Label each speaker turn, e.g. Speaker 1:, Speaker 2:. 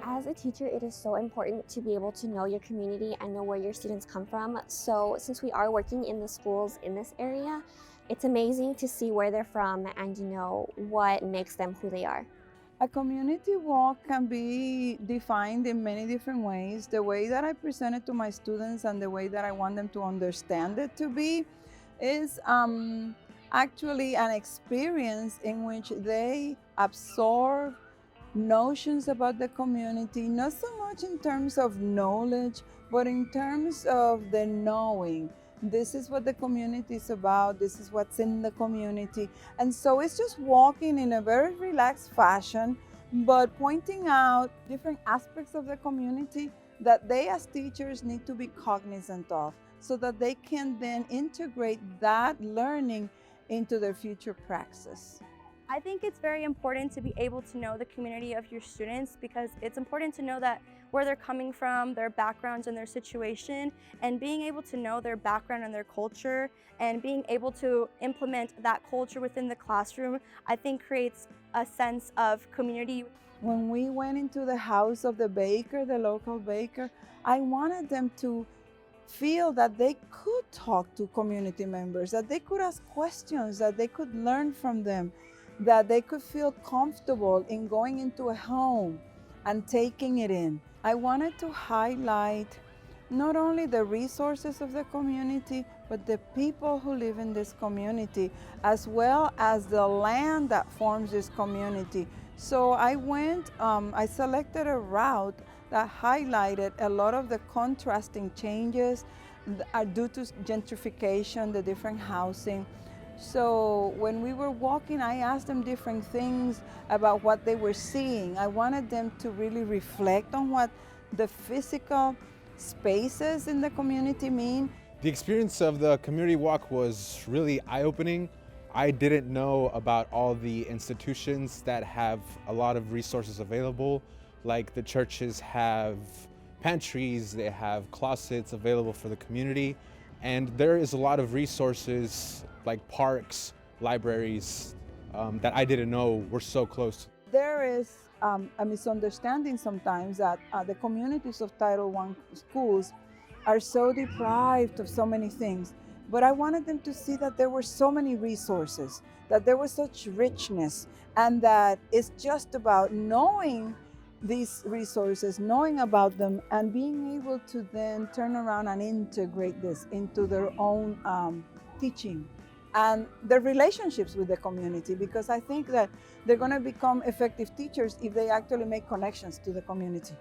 Speaker 1: As a teacher, it is so important to be able to know your community and know where your students come from. So, since we are working in the schools in this area, it's amazing to see where they're from and what makes them who they are.
Speaker 2: A community walk can be defined in many different ways. The way that I present it to my students and the way that I want them to understand it to be is actually an experience in which they absorb notions about the community, not so much in terms of knowledge, but in terms of the knowing. This is what the community is about, this is what's in the community. And so it's just walking in a very relaxed fashion, but pointing out different aspects of the community that they as teachers need to be cognizant of so that they can then integrate that learning into their future praxis.
Speaker 3: I think it's very important to be able to know the community of your students because it's important to know that where they're coming from, their backgrounds and their situation, and being able to know their background and their culture and being able to implement that culture within the classroom, I think creates a sense of community.
Speaker 2: When we went into the house of the baker, the local baker, I wanted them to feel that they could talk to community members, that they could ask questions, that they could learn from them, that they could feel comfortable in going into a home and taking it in. I wanted to highlight not only the resources of the community, but the people who live in this community, as well as the land that forms this community. So I selected a route that highlighted a lot of the contrasting changes due to gentrification, the different housing. So when we were walking, I asked them different things about what they were seeing. I wanted them to really reflect on what the physical spaces in the community mean.
Speaker 4: The experience of the community walk was really eye-opening. I didn't know about all the institutions that have a lot of resources available, like the churches have pantries, they have closets available for the community, and there is a lot of resources like parks, libraries, that I didn't know were so close.
Speaker 2: There is a misunderstanding sometimes that the communities of Title I schools are so deprived of so many things. But I wanted them to see that there were so many resources, that there was such richness, and that it's just about knowing these resources, knowing about them, and being able to then turn around and integrate this into their own teaching and their relationships with the community, because I think that they're going to become effective teachers if they actually make connections to the community.